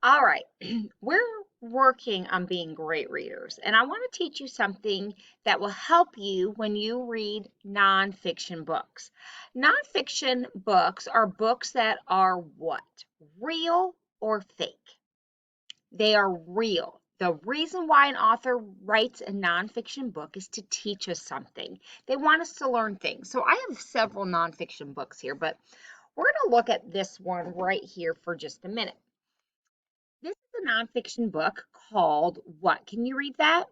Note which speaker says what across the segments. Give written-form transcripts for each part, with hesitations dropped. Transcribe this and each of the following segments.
Speaker 1: All right, we're working on being great readers, and I want to teach you something that will help you when you read nonfiction books. Nonfiction books are books that are what? Real or fake? They are real. The reason why an author writes a nonfiction book is to teach us something. They want us to learn things. So I have several nonfiction books here, but we're going to look at this one right here for just a minute. This is a nonfiction book called what? Can you read that?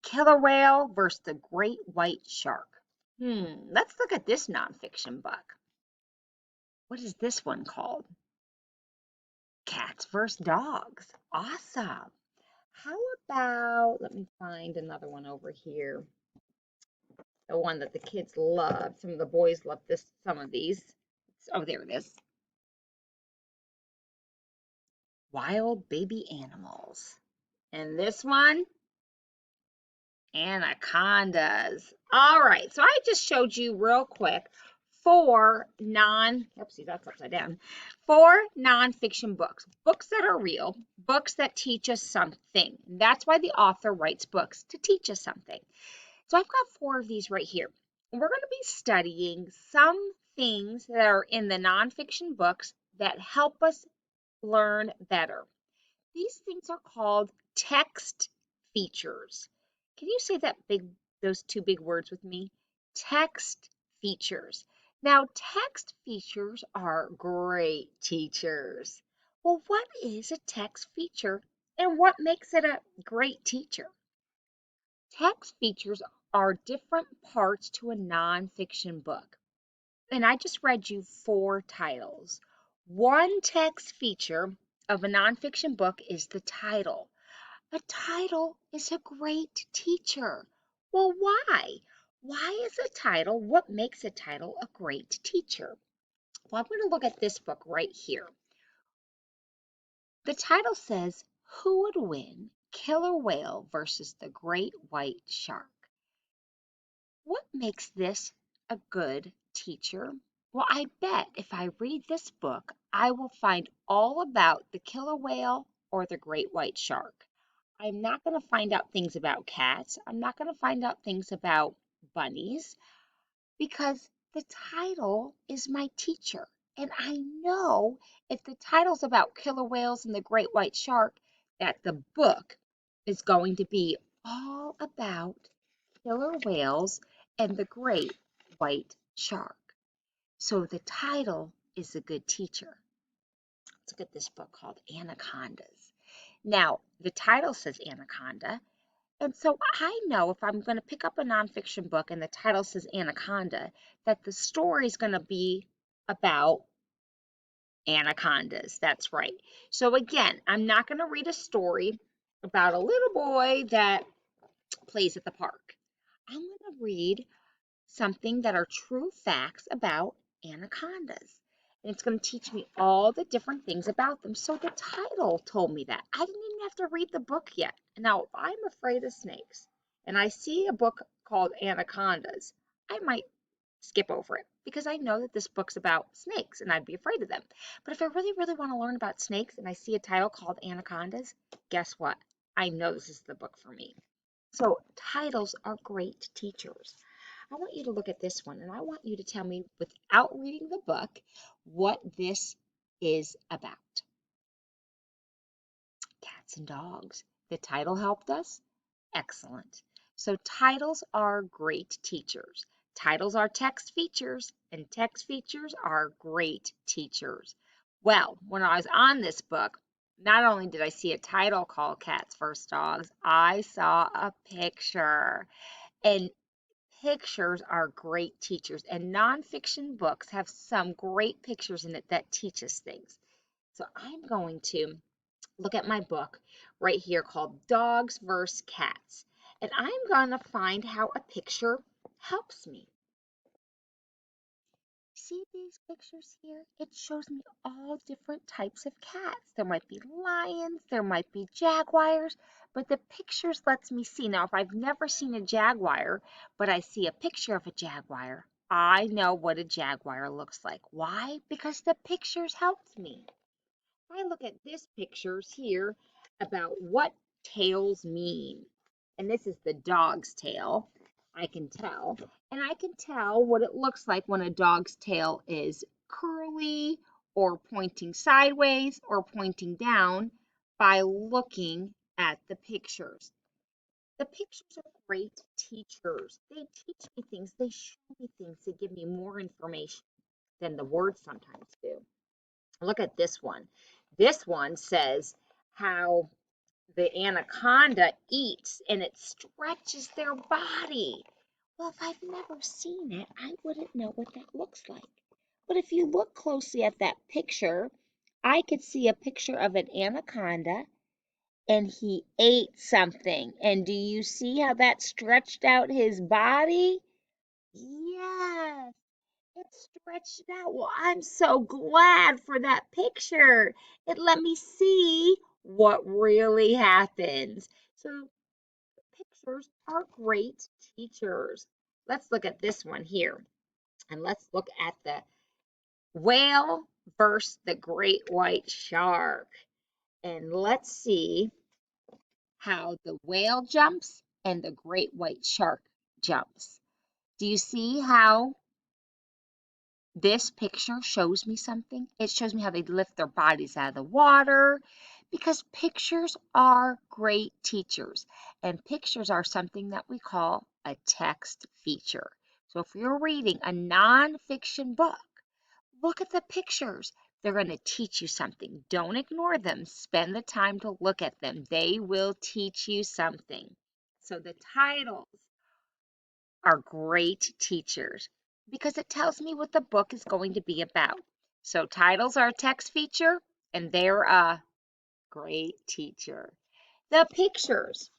Speaker 1: Killer Whale versus the Great White Shark. Let's look at this nonfiction book. What is this one called? Cats versus Dogs. Awesome. How about, let me find another one over here. The one that the kids love. Some of the boys love this, some of these. Oh, there it is. Wild Baby Animals. And this one, anacondas. All right, so I just showed you real quick oopsie, that's upside down, four nonfiction books, books that are real, books that teach us something. That's why the author writes books, to teach us something. So I've got four of these right here. We're going to be studying some things that are in the nonfiction books that help us learn better. These things are called text features. Can you say those two big words with me? Text features. Now, text features are great teachers. Well, what is a text feature and what makes it a great teacher? Text features are different parts to a nonfiction book. And I just read you four titles. One text feature of a nonfiction book is the title. A title is a great teacher. Well, why? Why is a title? What makes a title a great teacher? Well, I'm going to look at this book right here. The title says, Who Would Win? Killer Whale versus the Great White Shark. What makes this a good teacher? Well, I bet if I read this book, I will find all about the killer whale or the great white shark. I'm not going to find out things about cats. I'm not going to find out things about bunnies because the title is my teacher. And I know if the title's about killer whales and the great white shark, that the book is going to be all about killer whales and the great white shark. So the title is a good teacher. Let's look at this book called Anacondas. Now, the title says Anaconda, and so I know if I'm going to pick up a nonfiction book and the title says Anaconda, that the story is going to be about anacondas. That's right. So again, I'm not going to read a story about a little boy that plays at the park. I'm going to read something that are true facts about anacondas. And it's going to teach me all the different things about them. So the title told me that. I didn't even have to read the book yet. Now, if I'm afraid of snakes and I see a book called Anacondas, I might skip over it because I know that this book's about snakes and I'd be afraid of them. But if I really, really want to learn about snakes and I see a title called Anacondas, guess what? I know this is the book for me. So titles are great teachers. I want you to look at this one and I want you to tell me without reading the book what this is about. Cats and dogs. The title helped us? Excellent. So titles are great teachers. Titles are text features and text features are great teachers. Well, when I was on this book, not only did I see a title called Cats vs. Dogs, I saw a picture. And pictures are great teachers, and nonfiction books have some great pictures in it that teach us things. So I'm going to look at my book right here called Dogs vs. Cats, and I'm going to find how a picture helps me. See these pictures here? It shows me all different types of cats. There might be lions, there might be jaguars, but the pictures lets me see. Now, if I've never seen a jaguar, but I see a picture of a jaguar, I know what a jaguar looks like. Why? Because the pictures helped me. I look at this pictures here about what tails mean. And this is the dog's tail, I can tell. And I can tell what it looks like when a dog's tail is curly or pointing sideways or pointing down by looking at the pictures. The pictures are great teachers. They teach me things, they show me things, they give me more information than the words sometimes do. Look at this one. This one says how the anaconda eats and it stretches their body. Well, if I've never seen it, I wouldn't know what that looks like. But if you look closely at that picture, I could see a picture of an anaconda and he ate something. And do you see how that stretched out his body? Yes. It stretched out. Well, I'm so glad for that picture. It let me see what really happens. So pictures are great teachers. Let's look at this one here. And let's look at the whale versus the great white shark. And let's see how the whale jumps and the great white shark jumps. Do you see how this picture shows me something? It shows me how they lift their bodies out of the water because pictures are great teachers and pictures are something that we call a text feature. So if you're reading a nonfiction book, look at the pictures. They're going to teach you something. Don't ignore them. Spend the time to look at them. They will teach you something. So the titles are great teachers because it tells me what the book is going to be about. So titles are a text feature and they're a great teacher. The pictures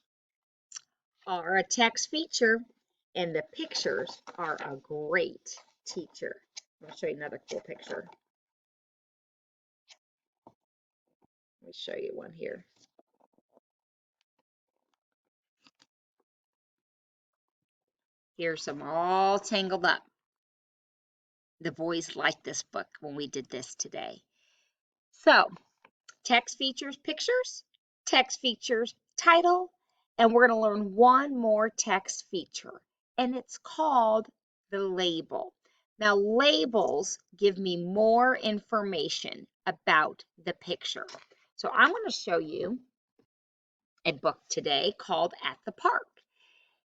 Speaker 1: are a text feature and the pictures are a great teacher. I'll show you another cool picture. Let me show you one here. Here's some all tangled up. The boys liked this book when we did this today. So text features pictures, text features title, and we're going to learn one more text feature, and it's called the label. Now, labels give me more information about the picture. So I'm going to show you a book today called At the Park.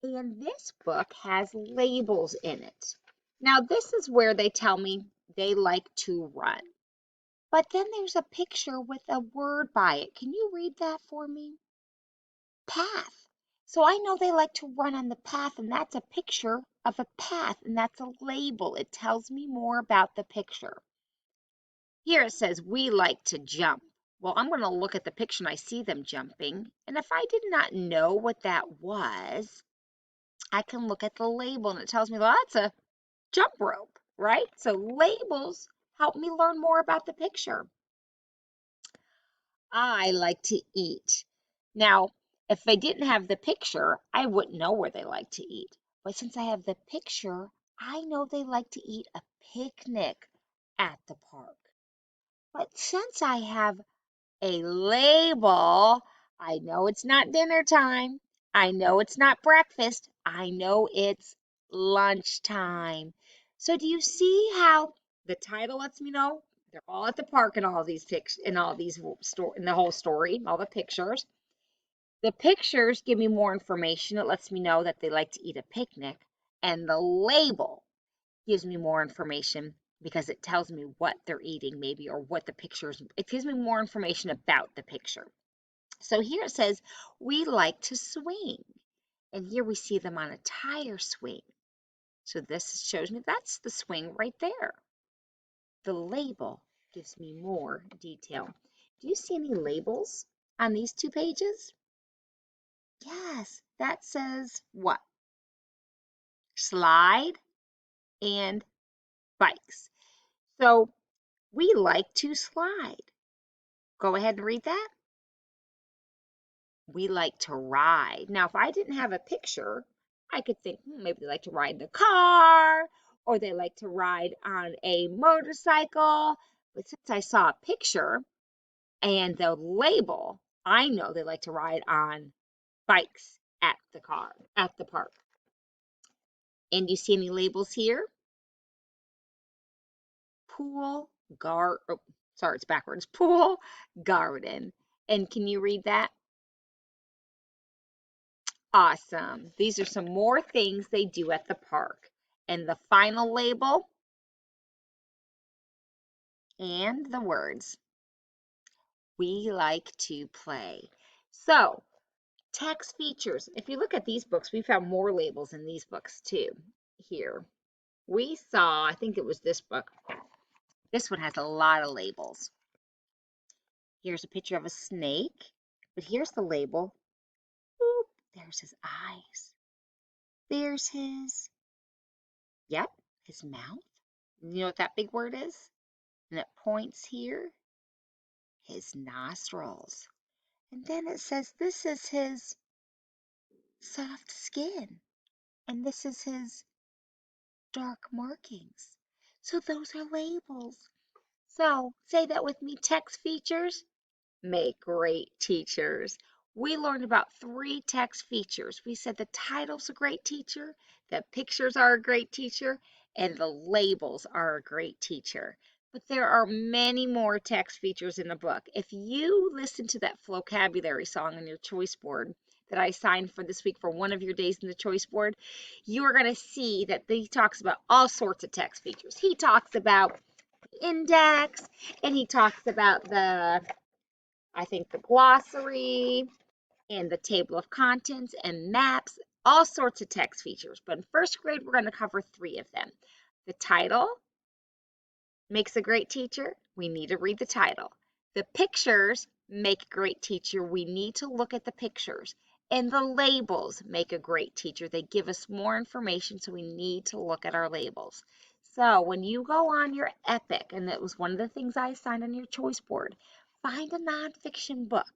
Speaker 1: And this book has labels in it. Now, this is where they tell me they like to run. But then there's a picture with a word by it. Can you read that for me? Path. So I know they like to run on the path, and that's a picture of a path, and that's a label. It tells me more about the picture. Here it says, we like to jump. Well, I'm going to look at the picture and I see them jumping. And if I did not know what that was, I can look at the label and it tells me, well, that's a jump rope, right? So labels help me learn more about the picture. I like to eat. Now, if I didn't have the picture, I wouldn't know where they like to eat. But since I have the picture, I know they like to eat a picnic at the park. But since I have a label, I know it's not dinner time. I know it's not breakfast. I know it's lunchtime. So do you see how the title lets me know they're all at the park in all these in the whole story, all the pictures. The pictures give me more information. It lets me know that they like to eat a picnic, and the label gives me more information because it tells me what they're eating maybe or what the pictures, it gives me more information about the picture. So here it says, we like to swing. And here we see them on a tire swing. So this shows me that's the swing right there. The label gives me more detail. Do you see any labels on these two pages? Yes, that says what? Slide and bikes. So we like to slide. Go ahead and read that. We like to ride. Now, if I didn't have a picture, I could think maybe they like to ride in the car or they like to ride on a motorcycle. But since I saw a picture, And the label, I know they like to ride on bikes at the park. And do you see any labels here? Pool, oh, sorry, it's backwards. Pool, garden. And can you read that? Awesome. These are some more things they do at the park. And the final label and the words. We like to play. So, text features. If you look at these books, we found more labels in these books too. Here, we saw, I think it was this book. This one has a lot of labels. Here's a picture of a snake, but here's the label. Boop, there's his eyes. There's yep, his mouth. You know what that big word is? And it points here, his nostrils. And then it says this is his soft skin, and this is his dark markings. So those are labels. So say that with me, text features make great teachers. We learned about 3 text features. We said the title's a great teacher, the pictures are a great teacher, and the labels are a great teacher. But there are many more text features in the book. If you listen to that vocabulary song on your choice board that I assigned for this week for one of your days in the choice board, you are going to see that he talks about all sorts of text features. He talks about index, and he talks about I think the glossary and the table of contents and maps, all sorts of text features. But in first grade, we're going to cover 3 of them. The title makes a great teacher. We need to read the title. The pictures make a great teacher. We need to look at the pictures. And the labels make a great teacher. They give us more information, so we need to look at our labels. So when you go on your EPIC, and that was one of the things I assigned on your choice board, find a nonfiction book.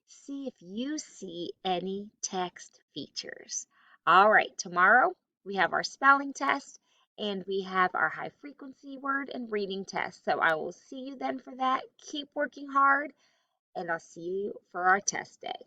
Speaker 1: See if you see any text features. All right, tomorrow we have our spelling test and we have our high frequency word and reading test. So I will see you then for that. Keep working hard, and I'll see you for our test day.